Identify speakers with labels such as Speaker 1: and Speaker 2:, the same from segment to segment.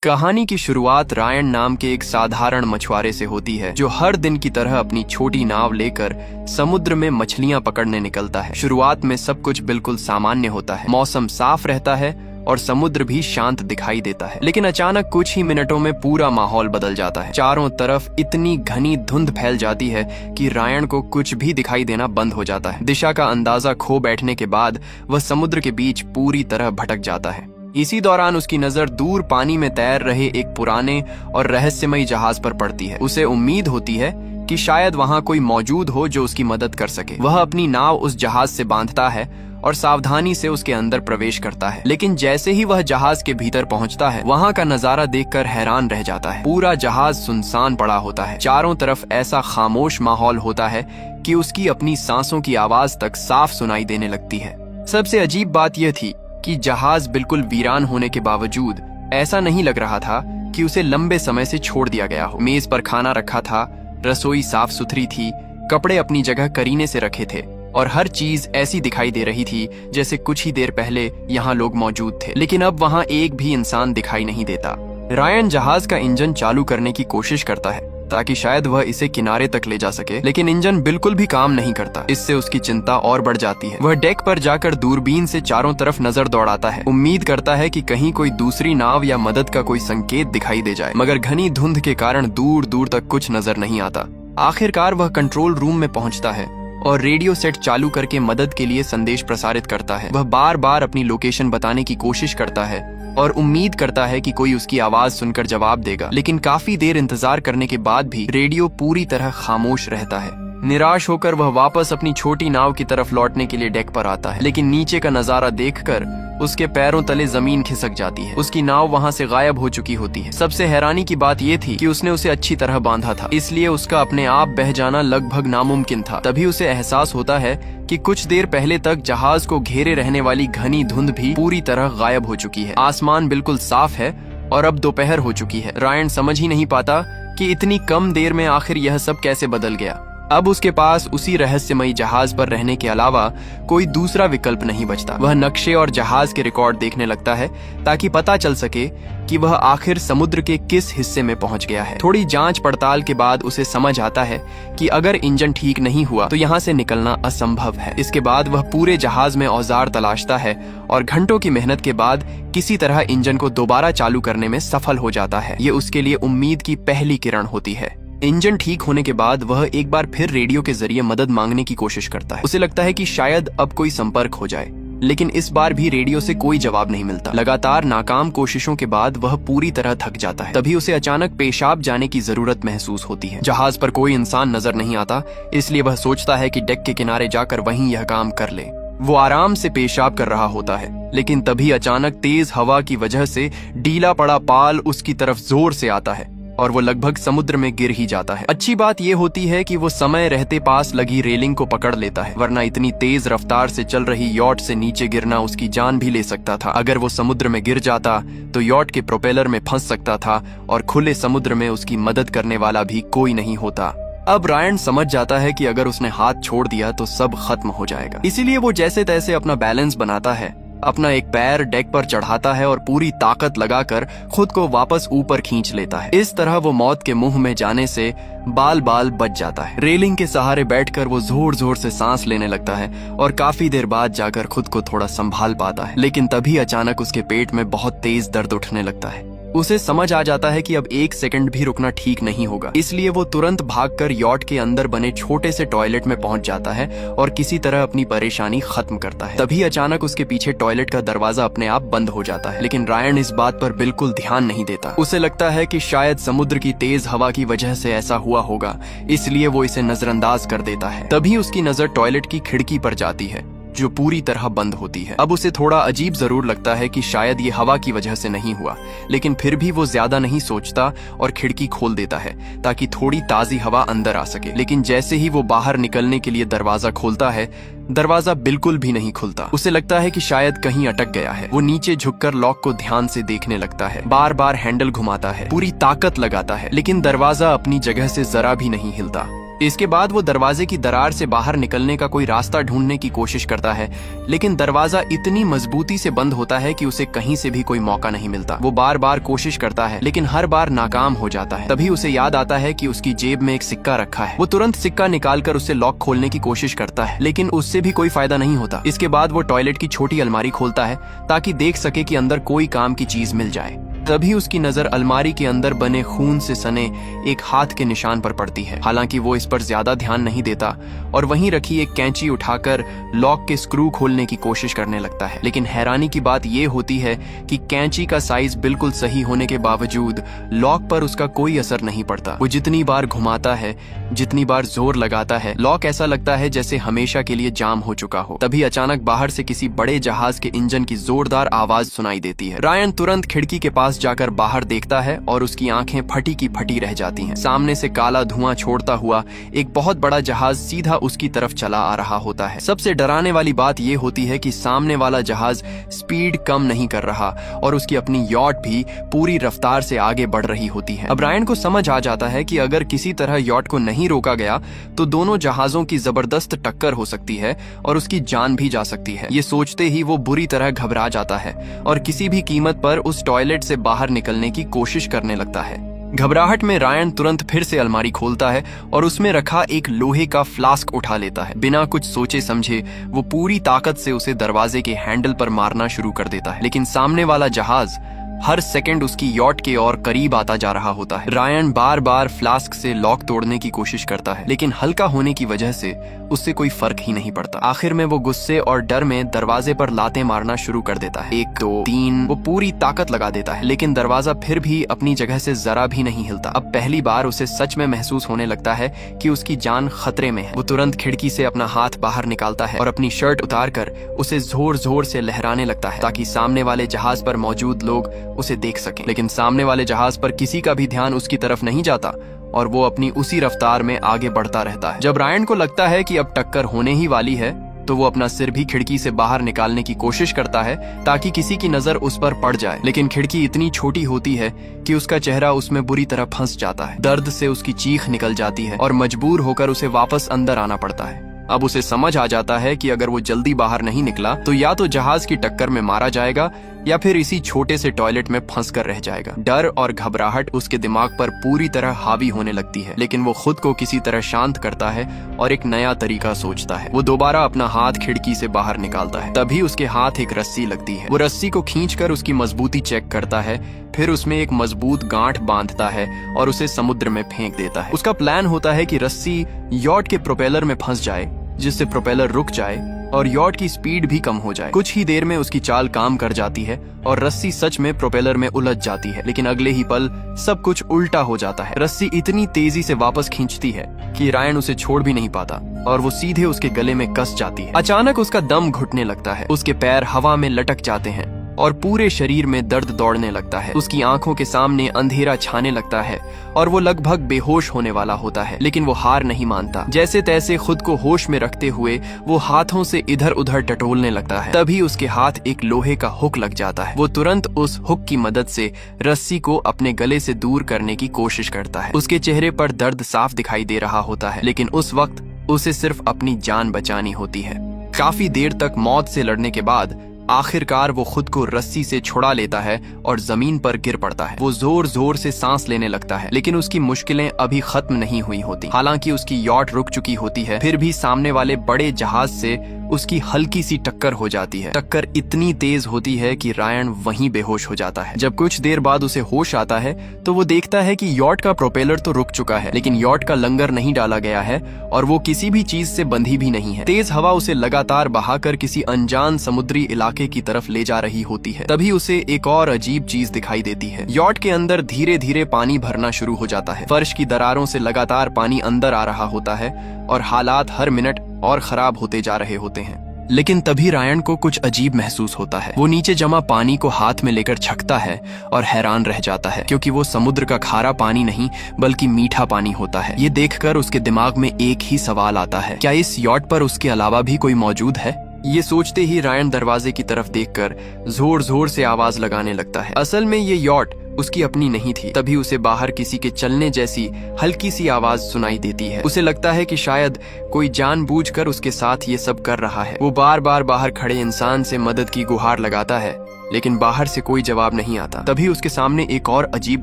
Speaker 1: कहानी की शुरुआत रायन नाम के एक साधारण मछुआरे से होती है जो हर दिन की तरह अपनी छोटी नाव लेकर समुद्र में मछलियां पकड़ने निकलता है। शुरुआत में सब कुछ बिल्कुल सामान्य होता है, मौसम साफ रहता है और समुद्र भी शांत दिखाई देता है। लेकिन अचानक कुछ ही मिनटों में पूरा माहौल बदल जाता है। चारों तरफ इतनी घनी धुंध फैल जाती है कि रायन को कुछ भी दिखाई देना बंद हो जाता है। दिशा का अंदाजा खो बैठने के बाद वह समुद्र के बीच पूरी तरह भटक जाता है। इसी दौरान उसकी नजर दूर पानी में तैर रहे एक पुराने और रहस्यमयी जहाज पर पड़ती है। उसे उम्मीद होती है कि शायद वहां कोई मौजूद हो जो उसकी मदद कर सके। वह अपनी नाव उस जहाज से बांधता है और सावधानी से उसके अंदर प्रवेश करता है। लेकिन जैसे ही वह जहाज के भीतर पहुंचता है, वहां का नजारा देखकर हैरान रह जाता है। पूरा जहाज सुनसान पड़ा होता है। चारों तरफ ऐसा खामोश माहौल होता है कि उसकी अपनी सांसों की आवाज तक साफ सुनाई देने लगती है। सबसे अजीब बात यह थी कि जहाज बिल्कुल वीरान होने के बावजूद ऐसा नहीं लग रहा था कि उसे लंबे समय से छोड़ दिया गया हो। मेज पर खाना रखा था, रसोई साफ सुथरी थी, कपड़े अपनी जगह करीने से रखे थे और हर चीज ऐसी दिखाई दे रही थी जैसे कुछ ही देर पहले यहाँ लोग मौजूद थे। लेकिन अब वहाँ एक भी इंसान दिखाई नहीं देता। रायन जहाज का इंजन चालू करने की कोशिश करता है ताकि शायद वह इसे किनारे तक ले जा सके, लेकिन इंजन बिल्कुल भी काम नहीं करता। इससे उसकी चिंता और बढ़ जाती है। वह डेक पर जाकर दूरबीन से चारों तरफ नजर दौड़ाता है। उम्मीद करता है कि कहीं कोई दूसरी नाव या मदद का कोई संकेत दिखाई दे जाए, मगर घनी धुंध के कारण दूर दूर तक कुछ नजर नहीं आता। आखिरकार वह कंट्रोल रूम में पहुंचता है और रेडियो सेट चालू करके मदद के लिए संदेश प्रसारित करता है। वह बार बार अपनी लोकेशन बताने की कोशिश करता है और उम्मीद करता है कि कोई उसकी आवाज सुनकर जवाब देगा, लेकिन काफी देर इंतजार करने के बाद भी रेडियो पूरी तरह खामोश रहता है। निराश होकर वह वापस अपनी छोटी नाव की तरफ लौटने के लिए डेक पर आता है, लेकिन नीचे का नजारा देखकर उसके पैरों तले जमीन खिसक जाती है। उसकी नाव वहां से गायब हो चुकी होती है। सबसे हैरानी की बात यह थी कि उसने उसे अच्छी तरह बांधा था, इसलिए उसका अपने आप बह जाना लगभग नामुमकिन था। तभी उसे एहसास होता है कि कुछ देर पहले तक जहाज को घेरे रहने वाली घनी धुंध भी पूरी तरह गायब हो चुकी है। आसमान बिल्कुल साफ है और अब दोपहर हो चुकी है। रायन समझ ही नहीं पाता कि इतनी कम देर में आखिर यह सब कैसे बदल गया। अब उसके पास उसी रहस्यमयी जहाज पर रहने के अलावा कोई दूसरा विकल्प नहीं बचता। वह नक्शे और जहाज के रिकॉर्ड देखने लगता है ताकि पता चल सके कि वह आखिर समुद्र के किस हिस्से में पहुंच गया है। थोड़ी जांच पड़ताल के बाद उसे समझ आता है कि अगर इंजन ठीक नहीं हुआ तो यहाँ से निकलना असंभव है। इसके बाद वह पूरे जहाज में औजार तलाशता है और घंटों की मेहनत के बाद किसी तरह इंजन को दोबारा चालू करने में सफल हो जाता है। ये उसके लिए उम्मीद की पहली किरण होती है। इंजन ठीक होने के बाद वह एक बार फिर रेडियो के जरिए मदद मांगने की कोशिश करता है। उसे लगता है कि शायद अब कोई संपर्क हो जाए, लेकिन इस बार भी रेडियो से कोई जवाब नहीं मिलता। लगातार नाकाम कोशिशों के बाद वह पूरी तरह थक जाता है। तभी उसे अचानक पेशाब जाने की जरूरत महसूस होती है। जहाज पर कोई इंसान नजर नहीं आता, इसलिए वह सोचता है कि डेक के किनारे जाकर वहीं यह काम कर ले। वो आराम से पेशाब कर रहा होता है, लेकिन तभी अचानक तेज हवा की वजह से ढीला पड़ा पाल उसकी तरफ जोर से आता है और वो लगभग समुद्र में गिर ही जाता है। अच्छी बात ये होती है कि वो समय रहते पास लगी रेलिंग को पकड़ लेता है, वरना इतनी तेज रफ्तार से चल रही यॉट से नीचे गिरना उसकी जान भी ले सकता था। अगर वो समुद्र में गिर जाता तो यॉट के प्रोपेलर में फंस सकता था और खुले समुद्र में उसकी मदद करने वाला भी कोई नहीं होता। अब रायन समझ जाता है कि अगर उसने हाथ छोड़ दिया तो सब खत्म हो जाएगा। इसीलिए वो जैसे तैसे अपना बैलेंस बनाता है, अपना एक पैर डेक पर चढ़ाता है और पूरी ताकत लगाकर खुद को वापस ऊपर खींच लेता है। इस तरह वो मौत के मुंह में जाने से बाल बाल बच जाता है। रेलिंग के सहारे बैठकर वो जोर जोर से सांस लेने लगता है और काफी देर बाद जाकर खुद को थोड़ा संभाल पाता है। लेकिन तभी अचानक उसके पेट में बहुत तेज दर्द उठने लगता है। उसे समझ आ जाता है कि अब एक सेकंड भी रुकना ठीक नहीं होगा, इसलिए वो तुरंत भागकर यॉट के अंदर बने छोटे से टॉयलेट में पहुंच जाता है और किसी तरह अपनी परेशानी खत्म करता है। तभी अचानक उसके पीछे टॉयलेट का दरवाजा अपने आप बंद हो जाता है, लेकिन रायन इस बात पर बिल्कुल ध्यान नहीं देता। उसे लगता है कि शायद समुद्र की तेज हवा की वजह से ऐसा हुआ होगा, इसलिए वो इसे नजरअंदाज कर देता है। तभी उसकी नजर टॉयलेट की खिड़की पर जाती है जो पूरी तरह बंद होती है। अब उसे थोड़ा अजीब जरूर लगता है कि शायद ये हवा की वजह से नहीं हुआ, लेकिन फिर भी वो ज्यादा नहीं सोचता और खिड़की खोल देता है ताकि थोड़ी ताजी हवा अंदर आ सके। लेकिन जैसे ही वो बाहर निकलने के लिए दरवाजा खोलता है, दरवाजा बिल्कुल भी नहीं खुलता। उसे लगता है कि शायद कहीं अटक गया है। वो नीचे झुककर लॉक को ध्यान से देखने लगता है, बार बार हैंडल घुमाता है, पूरी ताकत लगाता है, लेकिन दरवाजा अपनी जगह से जरा भी नहीं हिलता। इसके बाद वो दरवाजे की दरार से बाहर निकलने का कोई रास्ता ढूंढने की कोशिश करता है, लेकिन दरवाजा इतनी मजबूती से बंद होता है कि उसे कहीं से भी कोई मौका नहीं मिलता। वो बार बार कोशिश करता है, लेकिन हर बार नाकाम हो जाता है। तभी उसे याद आता है कि उसकी जेब में एक सिक्का रखा है। वो तुरंत सिक्का निकालकर उससे लॉक खोलने की कोशिश करता है, लेकिन उससे भी कोई फायदा नहीं होता। इसके बाद वो टॉयलेट की छोटी अलमारी खोलता है ताकि देख सके कि अंदर कोई काम की चीज मिल जाए। तभी उसकी नजर अलमारी के अंदर बने खून से सने एक हाथ के निशान पर पड़ती है। हालांकि वो इस पर ज्यादा ध्यान नहीं देता और वहीं रखी एक कैंची उठाकर लॉक के स्क्रू खोलने की कोशिश करने लगता है। लेकिन हैरानी की बात ये होती है कि कैंची का साइज बिल्कुल सही होने के बावजूद लॉक पर उसका कोई असर नहीं पड़ता। वो जितनी बार घुमाता है, जितनी बार जोर लगाता है, लॉक ऐसा लगता है जैसे हमेशा के लिए जाम हो चुका हो। तभी अचानक बाहर से किसी बड़े जहाज के इंजन की जोरदार आवाज सुनाई देती है। रायन तुरंत खिड़की के पास जाकर बाहर देखता है और उसकी आंखें फटी की फटी रह जाती हैं। सामने से काला धुआं छोड़ता हुआ एक बहुत बड़ा जहाज सीधा उसकी तरफ चला आ रहा होता है। सबसे डराने वाली बात यह होती है कि सामने वाला जहाज स्पीड कम नहीं कर रहा और उसकी अपनी यॉट भी पूरी रफ्तार से आगे बढ़ रही होती है। अब रायन को समझ आ जाता है कि अगर किसी तरह यॉट को नहीं रोका गया तो दोनों जहाजों की जबरदस्त टक्कर हो सकती है और उसकी जान भी जा सकती है। ये सोचते ही वो बुरी तरह घबरा जाता है और किसी भी कीमत पर उस टॉयलेट से बाहर निकलने की कोशिश करने लगता है। घबराहट में रायन तुरंत फिर से अलमारी खोलता है और उसमें रखा एक लोहे का फ्लास्क उठा लेता है। बिना कुछ सोचे समझे वो पूरी ताकत से उसे दरवाजे के हैंडल पर मारना शुरू कर देता है, लेकिन सामने वाला जहाज हर सेकंड उसकी यॉट के और करीब आता जा रहा होता है। रायन बार बार फ्लास्क से लॉक तोड़ने की कोशिश करता है, लेकिन हल्का होने की वजह से उससे कोई फर्क ही नहीं पड़ता। आखिर में वो गुस्से और डर में दरवाजे पर लातें मारना शुरू कर देता है। 1 2 3 वो पूरी ताकत लगा देता है, लेकिन दरवाजा फिर भी अपनी जगह से जरा भी नहीं हिलता। अब पहली बार उसे सच में महसूस होने लगता है कि उसकी जान खतरे में है। वो तुरंत खिड़की से अपना हाथ बाहर निकालता है और अपनी शर्ट उतारकर उसे जोर जोर से लहराने लगता है ताकि सामने वाले जहाज पर मौजूद लोग उसे देख सकें। लेकिन सामने वाले जहाज पर किसी का भी ध्यान उसकी तरफ नहीं जाता और वो अपनी उसी रफ्तार में आगे बढ़ता रहता है। जब रायन को लगता है कि अब टक्कर होने ही वाली है तो वो अपना सिर भी खिड़की से बाहर निकालने की कोशिश करता है ताकि किसी की नजर उस पर पड़ जाए, लेकिन खिड़की इतनी छोटी होती है कि उसका चेहरा उसमें बुरी तरह फंस जाता है। दर्द से उसकी चीख निकल जाती है और मजबूर होकर उसे वापस अंदर आना पड़ता है। अब उसे समझ आ जाता है कि अगर वो जल्दी बाहर नहीं निकला तो या तो जहाज की टक्कर में मारा जाएगा या फिर इसी छोटे से टॉयलेट में फंस कर रह जाएगा। डर और घबराहट उसके दिमाग पर पूरी तरह हावी होने लगती है, लेकिन वो खुद को किसी तरह शांत करता है और एक नया तरीका सोचता है। वो दोबारा अपना हाथ खिड़की से बाहर निकालता है। तभी उसके हाथ एक रस्सी लगती है। वो रस्सी को खींचकर उसकी मजबूती चेक करता है, फिर उसमें एक मजबूत गांठ बांधता है और उसे समुद्र में फेंक देता है। उसका प्लान होता है कि रस्सी यॉट के प्रोपेलर में फंस जाए, जिससे प्रोपेलर रुक जाए और यॉट की स्पीड भी कम हो जाए। कुछ ही देर में उसकी चाल काम कर जाती है और रस्सी सच में प्रोपेलर में उलझ जाती है, लेकिन अगले ही पल सब कुछ उल्टा हो जाता है। रस्सी इतनी तेजी से वापस खींचती है कि रायन उसे छोड़ भी नहीं पाता और वो सीधे उसके गले में कस जाती है। अचानक उसका दम घुटने लगता है, उसके पैर हवा में लटक जाते हैं और पूरे शरीर में दर्द दौड़ने लगता है। उसकी आंखों के सामने अंधेरा छाने लगता है और वो लगभग बेहोश होने वाला होता है, लेकिन वो हार नहीं मानता। जैसे तैसे खुद को होश में रखते हुए वो हाथों से इधर उधर टटोलने लगता है। तभी उसके हाथ एक लोहे का हुक लग जाता है। वो तुरंत उस हुक की मदद से रस्सी को अपने गले से दूर करने की कोशिश करता है। उसके चेहरे पर दर्द साफ दिखाई दे रहा होता है, लेकिन उस वक्त उसे सिर्फ अपनी जान बचानी होती है। काफी देर तक मौत से लड़ने के बाद आखिरकार वो खुद को रस्सी से छुड़ा लेता है और जमीन पर गिर पड़ता है। वो जोर जोर से सांस लेने लगता है, लेकिन उसकी मुश्किलें अभी खत्म नहीं हुई होती। हालांकि उसकी यॉट रुक चुकी होती है, फिर भी सामने वाले बड़े जहाज से उसकी हल्की सी टक्कर हो जाती है। टक्कर इतनी तेज होती है कि रायन वहीं बेहोश हो जाता है। जब कुछ देर बाद उसे होश आता है तो वो देखता है कि यॉट का प्रोपेलर तो रुक चुका है, लेकिन यॉट का लंगर नहीं डाला गया है और वो किसी भी चीज से बंधी भी नहीं है। तेज हवा उसे लगातार बहाकर किसी अनजान समुद्री इलाके की तरफ ले जा रही होती है। तभी उसे एक और अजीब चीज दिखाई देती है। यॉट के अंदर धीरे धीरे पानी भरना शुरू हो जाता है। फर्श की दरारों से लगातार पानी अंदर आ रहा होता है और हालात हर मिनट और खराब होते जा रहे होते हैं। लेकिन तभी रायन को कुछ अजीब महसूस होता है। वो नीचे जमा पानी को हाथ में लेकर छकता है और हैरान रह जाता है, क्योंकि वो समुद्र का खारा पानी नहीं बल्कि मीठा पानी होता है। ये देखकर उसके दिमाग में एक ही सवाल आता है, क्या इस यॉट पर उसके अलावा भी कोई मौजूद है? ये सोचते ही रायन दरवाजे की तरफ देखकर जोर जोर से आवाज लगाने लगता है। असल में ये यॉट उसकी अपनी नहीं थी। तभी उसे बाहर किसी के चलने जैसी हल्की सी आवाज सुनाई देती है। उसे लगता है कि शायद कोई जानबूझकर उसके साथ ये सब कर रहा है। वो बार बार बाहर खड़े इंसान से मदद की गुहार लगाता है, लेकिन बाहर से कोई जवाब नहीं आता। तभी उसके सामने एक और अजीब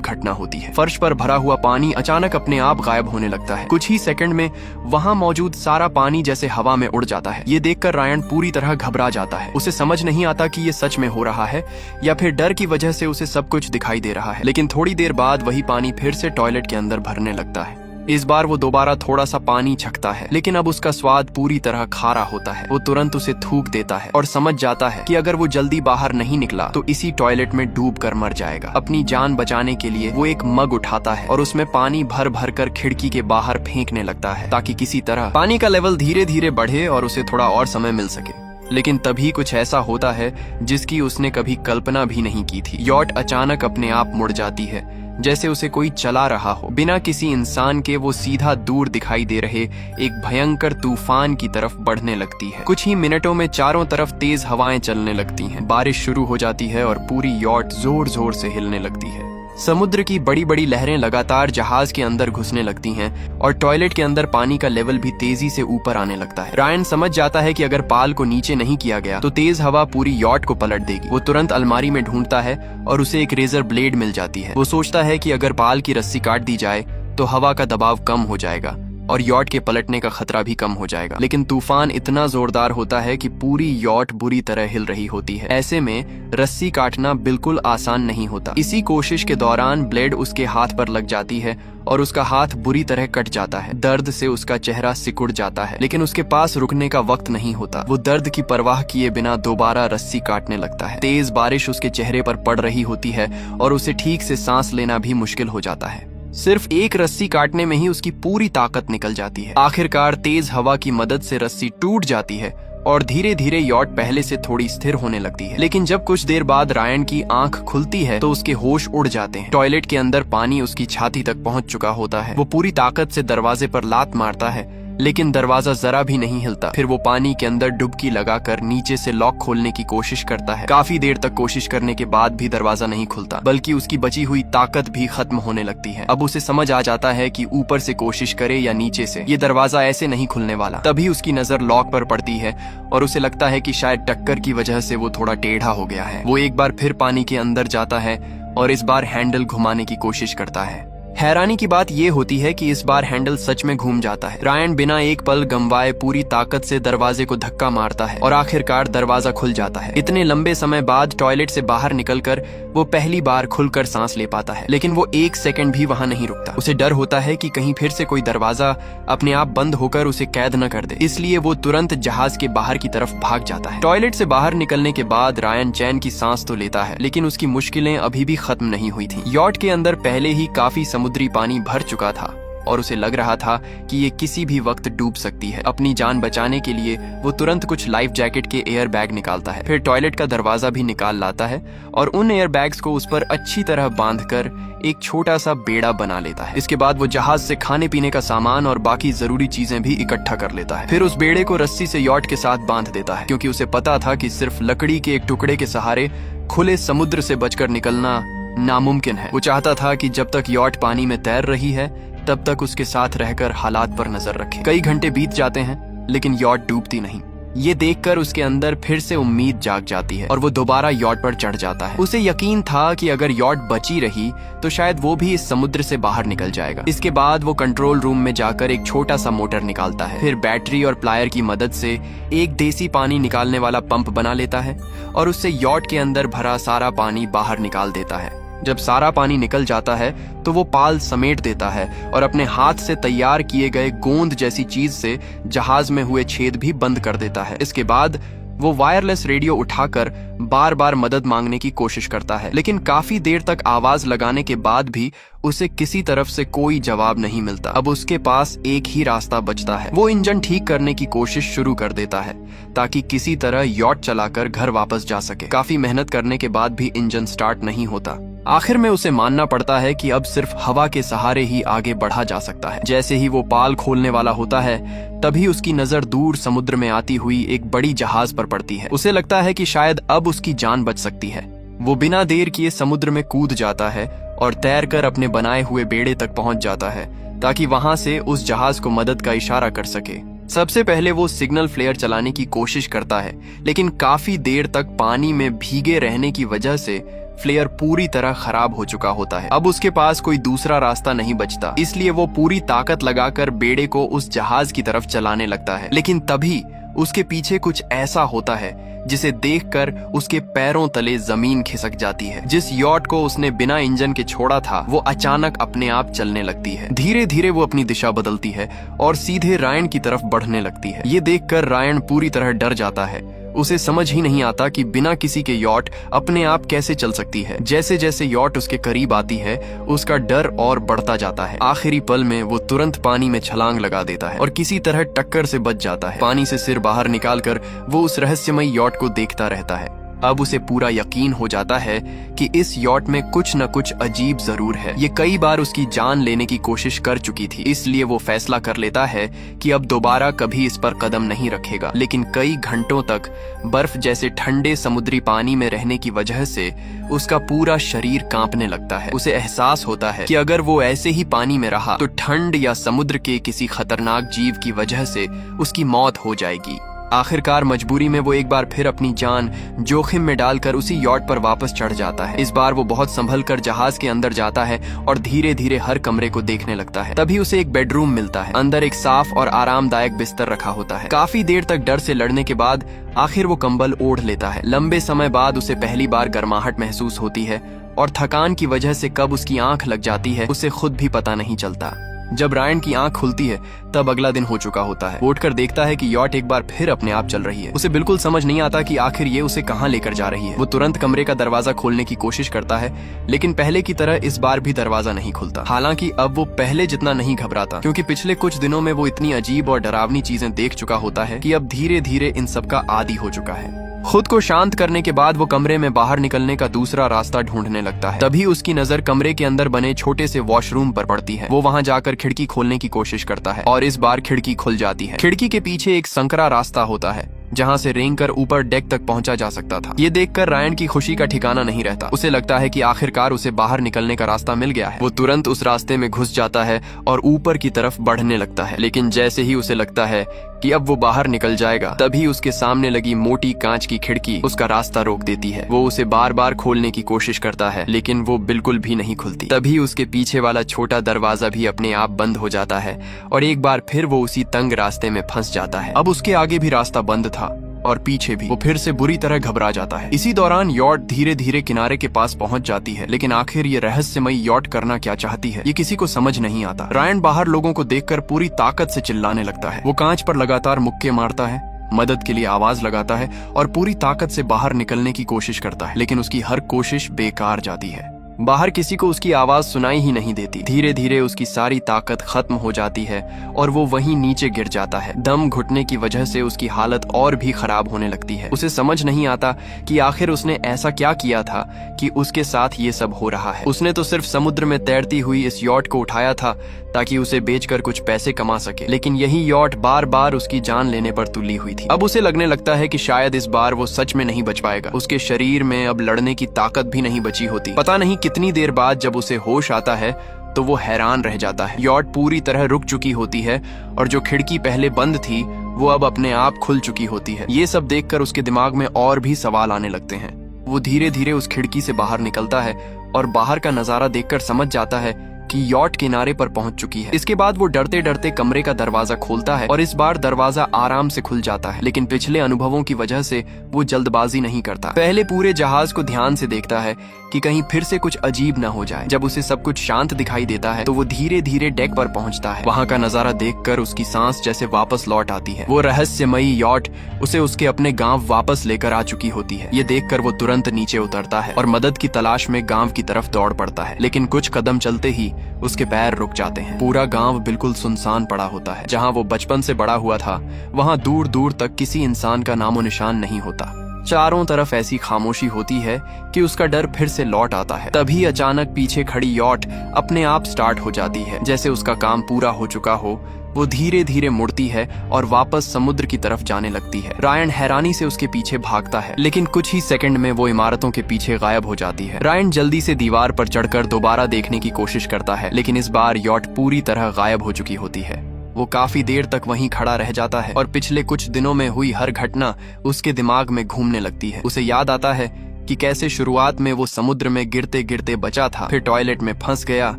Speaker 1: घटना होती है। फर्श पर भरा हुआ पानी अचानक अपने आप गायब होने लगता है। कुछ ही सेकंड में वहां मौजूद सारा पानी जैसे हवा में उड़ जाता है। ये देखकर रायन पूरी तरह घबरा जाता है। उसे समझ नहीं आता कि ये सच में हो रहा है या फिर डर की वजह से उसे सब कुछ दिखाई दे रहा है। लेकिन थोड़ी देर बाद वही पानी फिर से टॉयलेट के अंदर भरने लगता है। इस बार वो दोबारा थोड़ा सा पानी छकता है, लेकिन अब उसका स्वाद पूरी तरह खारा होता है। वो तुरंत उसे थूक देता है और समझ जाता है कि अगर वो जल्दी बाहर नहीं निकला तो इसी टॉयलेट में डूब कर मर जाएगा। अपनी जान बचाने के लिए वो एक मग उठाता है और उसमें पानी भर भर कर खिड़की के बाहर फेंकने लगता है, ताकि किसी तरह पानी का लेवल धीरे धीरे बढ़े और उसे थोड़ा और समय मिल सके। लेकिन तभी कुछ ऐसा होता है जिसकी उसने कभी कल्पना भी नहीं की थी। यॉट अचानक अपने आप मुड़ जाती है, जैसे उसे कोई चला रहा हो। बिना किसी इंसान के वो सीधा दूर दिखाई दे रहे एक भयंकर तूफान की तरफ बढ़ने लगती है। कुछ ही मिनटों में चारों तरफ तेज हवाएं चलने लगती हैं। बारिश शुरू हो जाती है और पूरी यॉट जोर जोर से हिलने लगती है। समुद्र की बड़ी बड़ी लहरें लगातार जहाज के अंदर घुसने लगती हैं और टॉयलेट के अंदर पानी का लेवल भी तेजी से ऊपर आने लगता है। रायन समझ जाता है कि अगर पाल को नीचे नहीं किया गया तो तेज हवा पूरी यॉट को पलट देगी। वो तुरंत अलमारी में ढूंढता है और उसे एक रेजर ब्लेड मिल जाती है। वो सोचता है कि अगर पाल की रस्सी काट दी जाए तो हवा का दबाव कम हो जाएगा और यॉट के पलटने का खतरा भी कम हो जाएगा। लेकिन तूफान इतना जोरदार होता है कि पूरी यॉट बुरी तरह हिल रही होती है। ऐसे में रस्सी काटना बिल्कुल आसान नहीं होता। इसी कोशिश के दौरान ब्लेड उसके हाथ पर लग जाती है और उसका हाथ बुरी तरह कट जाता है। दर्द से उसका चेहरा सिकुड़ जाता है, लेकिन उसके पास रुकने का वक्त नहीं होता। वो दर्द की परवाह किए बिना दोबारा रस्सी काटने लगता है। तेज बारिश उसके चेहरे पर पड़ रही होती है और उसे ठीक से सांस लेना भी मुश्किल हो जाता है। सिर्फ एक रस्सी काटने में ही उसकी पूरी ताकत निकल जाती है। आखिरकार तेज हवा की मदद से रस्सी टूट जाती है और धीरे धीरे यॉट पहले से थोड़ी स्थिर होने लगती है। लेकिन जब कुछ देर बाद रायन की आंख खुलती है तो उसके होश उड़ जाते हैं। टॉयलेट के अंदर पानी उसकी छाती तक पहुंच चुका होता है। वो पूरी ताकत से दरवाजे पर लात मारता है, लेकिन दरवाजा जरा भी नहीं हिलता। फिर वो पानी के अंदर डुबकी लगाकर नीचे से लॉक खोलने की कोशिश करता है। काफी देर तक कोशिश करने के बाद भी दरवाजा नहीं खुलता, बल्कि उसकी बची हुई ताकत भी खत्म होने लगती है। अब उसे समझ आ जाता है कि ऊपर से कोशिश करे या नीचे से, ये दरवाजा ऐसे नहीं खुलने वाला। तभी उसकी नजर लॉक पर पड़ती है और उसे लगता है कि शायद टक्कर की वजह से वो थोड़ा टेढ़ा हो गया है। वो एक बार फिर पानी के अंदर जाता है और इस बार हैंडल घुमाने की कोशिश करता है। हैरानी की बात यह होती है कि इस बार हैंडल सच में घूम जाता है। रायन बिना एक पल गंवाए पूरी ताकत से दरवाजे को धक्का मारता है और आखिरकार दरवाजा खुल जाता है। इतने लंबे समय बाद टॉयलेट से बाहर निकलकर वो पहली बार खुलकर सांस ले पाता है, लेकिन वो एक सेकंड भी वहां नहीं रुकता। उसे डर होता है कि कहीं फिर से कोई दरवाजा अपने आप बंद होकर उसे कैद न कर दे, इसलिए वो तुरंत जहाज के बाहर की तरफ भाग जाता है। टॉयलेट से बाहर निकलने के बाद रायन चैन की सांस तो लेता है, लेकिन उसकी मुश्किलें अभी भी खत्म नहीं हुई थी। यॉट के अंदर पहले ही काफी समुद्री पानी भर चुका था और उसे लग रहा था कि ये किसी भी वक्त डूब सकती है। अपनी जान बचाने के लिए वो तुरंत कुछ लाइफ जैकेट के एयर बैग निकालता है, फिर टॉयलेट का दरवाजा भी निकाल लाता है और उन एयर बैग्स को उस पर अच्छी तरह बांधकर एक छोटा सा बेड़ा बना लेता है। इसके बाद वो जहाज से खाने पीने का सामान और बाकी जरूरी चीजें भी इकट्ठा कर लेता है। फिर उस बेड़े को रस्सी से यॉट के साथ बांध देता है, क्योंकि उसे पता था कि सिर्फ लकड़ी के एक टुकड़े के सहारे खुले समुद्र से बचकर निकलना नामुमकिन है। वो चाहता था कि जब तक यॉट पानी में तैर रही है तब तक उसके साथ रहकर हालात पर नजर रखे। कई घंटे बीत जाते हैं लेकिन यॉट डूबती नहीं। ये देखकर उसके अंदर फिर से उम्मीद जाग जाती है और वो दोबारा यॉट पर चढ़ जाता है। उसे यकीन था कि अगर यॉट बची रही तो शायद वो भी इस समुद्र से बाहर निकल जाएगा। इसके बाद वो कंट्रोल रूम में जाकर एक छोटा सा मोटर निकालता है, फिर बैटरी और प्लायर की मदद से एक देसी पानी निकालने वाला पंप बना लेता है और उससे यॉट के अंदर भरा सारा पानी बाहर निकाल देता है। जब सारा पानी निकल जाता है तो वो पाल समेट देता है और अपने हाथ से तैयार किए गए गोंद जैसी चीज से जहाज में हुए छेद भी बंद कर देता है। इसके बाद वो वायरलेस रेडियो उठाकर बार बार मदद मांगने की कोशिश करता है, लेकिन काफी देर तक आवाज लगाने के बाद भी उसे किसी तरफ से कोई जवाब नहीं मिलता। अब उसके पास एक ही रास्ता बचता है। वो इंजन ठीक करने की कोशिश शुरू कर देता है ताकि किसी तरह यॉट चलाकर घर वापस जा सके। काफी मेहनत करने के बाद भी इंजन स्टार्ट नहीं होता। आखिर में उसे मानना पड़ता है कि अब सिर्फ हवा के सहारे ही आगे बढ़ा जा सकता है। जैसे ही वो पाल खोलने वाला होता है तभी उसकी नजर दूर समुद्र में आती हुई एक बड़ी जहाज पर पड़ती है। उसे लगता है कि शायद अब उसकी जान बच सकती है। वो बिना देर किए समुद्र में कूद जाता है और तैरकर अपने बनाए हुए बेड़े तक पहुंच जाता है ताकि वहां से उस जहाज को मदद का इशारा कर सके। सबसे पहले वो सिग्नल फ्लेयर चलाने की कोशिश करता है, लेकिन काफी देर तक पानी में भीगे रहने की वजह से फ्लेयर पूरी तरह खराब हो चुका होता है। अब उसके पास कोई दूसरा रास्ता नहीं बचता, इसलिए वो पूरी ताकत लगाकर बेड़े को उस जहाज की तरफ चलाने लगता है। लेकिन तभी उसके पीछे कुछ ऐसा होता है जिसे देखकर उसके पैरों तले जमीन खिसक जाती है। जिस यॉट को उसने बिना इंजन के छोड़ा था वो अचानक अपने आप चलने लगती है। धीरे धीरे वो अपनी दिशा बदलती है और सीधे रायन की तरफ बढ़ने लगती है। ये देखकर रायन पूरी तरह डर जाता है। उसे समझ ही नहीं आता कि बिना किसी के यॉट अपने आप कैसे चल सकती है। जैसे जैसे यॉट उसके करीब आती है उसका डर और बढ़ता जाता है। आखिरी पल में वो तुरंत पानी में छलांग लगा देता है और किसी तरह टक्कर से बच जाता है। पानी से सिर बाहर निकालकर वो उस रहस्यमय यॉट को देखता रहता है। अब उसे पूरा यकीन हो जाता है कि इस यॉट में कुछ न कुछ अजीब जरूर है। ये कई बार उसकी जान लेने की कोशिश कर चुकी थी, इसलिए वो फैसला कर लेता है कि अब दोबारा कभी इस पर कदम नहीं रखेगा। लेकिन कई घंटों तक बर्फ जैसे ठंडे समुद्री पानी में रहने की वजह से उसका पूरा शरीर कांपने लगता है। उसे एहसास होता है कि अगर वो ऐसे ही पानी में रहा तो ठंड या समुद्र के किसी खतरनाक जीव की वजह से उसकी मौत हो जाएगी। आखिरकार मजबूरी में वो एक बार फिर अपनी जान जोखिम में डालकर उसी यॉट पर वापस चढ़ जाता है। इस बार वो बहुत संभल कर जहाज के अंदर जाता है और धीरे धीरे हर कमरे को देखने लगता है। तभी उसे एक बेडरूम मिलता है। अंदर एक साफ और आरामदायक बिस्तर रखा होता है। काफी देर तक डर से लड़ने के बाद आखिर वो कंबल ओढ़ लेता है। लंबे समय बाद उसे पहली बार गर्माहट महसूस होती है और थकान की वजह से कब उसकी आंख लग जाती है उसे खुद भी पता नहीं चलता। जब रायन की आंख खुलती है तब अगला दिन हो चुका होता है। वो उठकर देखता है कि यॉट एक बार फिर अपने आप चल रही है। उसे बिल्कुल समझ नहीं आता कि आखिर ये उसे कहां लेकर जा रही है। वो तुरंत कमरे का दरवाजा खोलने की कोशिश करता है, लेकिन पहले की तरह इस बार भी दरवाजा नहीं खुलता। हालांकि अब वो पहले जितना नहीं घबराता, क्योंकि पिछले कुछ दिनों में वो इतनी अजीब और डरावनी चीजें देख चुका होता है कि अब धीरे धीरे इन सब का आदी हो चुका है। खुद को शांत करने के बाद वो कमरे में बाहर निकलने का दूसरा रास्ता ढूंढने लगता है। तभी उसकी नजर कमरे के अंदर बने छोटे से वॉशरूम पर पड़ती है। वो वहां जाकर खिड़की खोलने की कोशिश करता है और इस बार खिड़की खुल जाती है। खिड़की के पीछे एक संकरा रास्ता होता है जहां से रेंगकर ऊपर डेक तक पहुंचा जा सकता था। ये देखकर रायन की खुशी का ठिकाना नहीं रहता। उसे लगता है कि आखिरकार उसे बाहर निकलने का रास्ता मिल गया है। वो तुरंत उस रास्ते में घुस जाता है और ऊपर की तरफ बढ़ने लगता है। लेकिन जैसे ही उसे लगता है कि अब वो बाहर निकल जाएगा, तभी उसके सामने लगी मोटी कांच की खिड़की उसका रास्ता रोक देती है। वो उसे बार बार खोलने की कोशिश करता है, लेकिन वो बिल्कुल भी नहीं खुलती। तभी उसके पीछे वाला छोटा दरवाजा भी अपने आप बंद हो जाता है और एक बार फिर वो उसी तंग रास्ते में फंस जाता है। अब उसके आगे भी रास्ता बंद था और पीछे भी। वो फिर से बुरी तरह घबरा जाता है। इसी दौरान यॉट धीरे धीरे किनारे के पास पहुंच जाती है, लेकिन आखिर ये रहस्यमयी यॉट करना क्या चाहती है ये किसी को समझ नहीं आता। रायन बाहर लोगों को देखकर पूरी ताकत से चिल्लाने लगता है। वो कांच पर लगातार मुक्के मारता है, मदद के लिए आवाज लगाता है और पूरी ताकत से बाहर निकलने की कोशिश करता है, लेकिन उसकी हर कोशिश बेकार जाती है। बाहर किसी को उसकी आवाज सुनाई ही नहीं देती। धीरे धीरे उसकी सारी ताकत खत्म हो जाती है और वो वहीं नीचे गिर जाता है। दम घुटने की वजह से उसकी हालत और भी खराब होने लगती है। उसे समझ नहीं आता कि आखिर उसने ऐसा क्या किया था कि उसके साथ ये सब हो रहा है। उसने तो सिर्फ समुद्र में तैरती हुई इस यॉट को उठाया था ताकि उसे बेचकर कुछ पैसे कमा सके, लेकिन यही यॉट बार बार उसकी जान लेने पर तुली हुई थी। अब उसे लगने लगता है कि शायद इस बार वो सच में नहीं बच पाएगा। उसके शरीर में अब लड़ने की ताकत भी नहीं बची होती। पता नहीं कितनी देर बाद जब उसे होश आता है तो वो हैरान रह जाता है। यॉट पूरी तरह रुक चुकी होती है और जो खिड़की पहले बंद थी वो अब अपने आप खुल चुकी होती है। ये सब देखकर उसके दिमाग में और भी सवाल आने लगते हैं। वो धीरे धीरे उस खिड़की से बाहर निकलता है और बाहर का नजारा देखकर समझ जाता है कि यॉट किनारे पर पहुंच चुकी है। इसके बाद वो डरते डरते कमरे का दरवाजा खोलता है और इस बार दरवाजा आराम से खुल जाता है, लेकिन पिछले अनुभवों की वजह से वो जल्दबाजी नहीं करता। पहले पूरे जहाज को ध्यान से देखता है कि कहीं फिर से कुछ अजीब न हो जाए। जब उसे सब कुछ शांत दिखाई देता है तो वो धीरे धीरे डेक पर पहुंचता है। वहां का नजारा देखकर उसकी सांस जैसे वापस लौट आती है। वो रहस्यमयी यॉट उसे उसके अपने गांव वापस लेकर आ चुकी होती है। ये देखकर वो तुरंत नीचे उतरता है और मदद की तलाश में गांव की तरफ दौड़ पड़ता है, लेकिन कुछ कदम चलते ही उसके पैर रुक जाते हैं। पूरा गांव बिल्कुल सुनसान पड़ा होता है। जहां वो बचपन से बड़ा हुआ था वहां दूर दूर तक किसी इंसान का नामो निशान नहीं होता। चारों तरफ ऐसी खामोशी होती है कि उसका डर फिर से लौट आता है। तभी अचानक पीछे खड़ी यॉट अपने आप स्टार्ट हो जाती है, जैसे उसका काम पूरा हो चुका हो। वो धीरे धीरे मुड़ती है और वापस समुद्र की तरफ जाने लगती है। रायन हैरानी से उसके पीछे भागता है, लेकिन कुछ ही सेकंड में वो इमारतों के पीछे गायब हो जाती है। रायन जल्दी से दीवार पर चढ़कर दोबारा देखने की कोशिश करता है, लेकिन इस बार यॉट पूरी तरह गायब हो चुकी होती है। वो काफी देर तक वहीं खड़ा रह जाता है और पिछले कुछ दिनों में हुई हर घटना उसके दिमाग में घूमने लगती है। उसे याद आता है कि कैसे शुरुआत में वो समुद्र में गिरते गिरते बचा था, फिर टॉयलेट में फंस गया,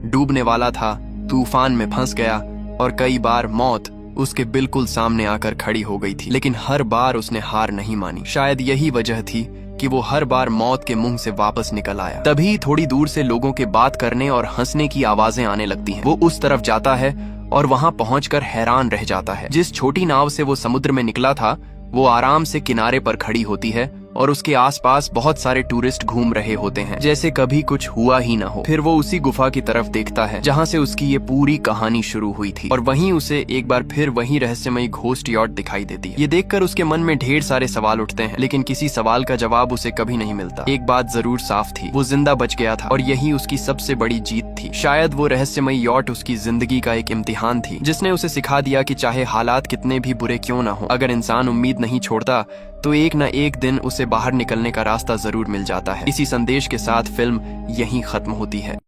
Speaker 1: डूबने वाला था, तूफान में फंस गया और कई बार मौत उसके बिल्कुल सामने आकर खड़ी हो गई थी। लेकिन हर बार उसने हार नहीं मानी। शायद यही वजह थी कि वो हर बार मौत के मुंह से वापस निकल आया। तभी थोड़ी दूर से लोगों के बात करने और हंसने की आवाजें आने लगती हैं। वो उस तरफ जाता है और वहां पहुंचकर हैरान रह जाता है। जिस छोटी नाव से वो समुद्र में निकला था वो आराम से किनारे पर खड़ी होती है और उसके आसपास बहुत सारे टूरिस्ट घूम रहे होते हैं, जैसे कभी कुछ हुआ ही ना हो। फिर वो उसी गुफा की तरफ देखता है जहां से उसकी ये पूरी कहानी शुरू हुई थी और वहीं उसे एक बार फिर वही रहस्यमयी घोस्ट यॉट दिखाई देती है। ये देखकर उसके मन में ढेर सारे सवाल उठते हैं, लेकिन किसी सवाल का जवाब उसे कभी नहीं मिलता। एक बात जरूर साफ थी, वो जिंदा बच गया था और यही उसकी सबसे बड़ी जीत थी। शायद वो रहस्यमयी यॉट उसकी जिंदगी का एक इम्तिहान थी, जिसने उसे सिखा दिया कि चाहे हालात कितने भी बुरे क्यों ना हो, अगर इंसान उम्मीद नहीं छोड़ता तो एक न एक दिन उसे बाहर निकलने का रास्ता जरूर मिल जाता है। इसी संदेश के साथ फिल्म यहीं खत्म होती है।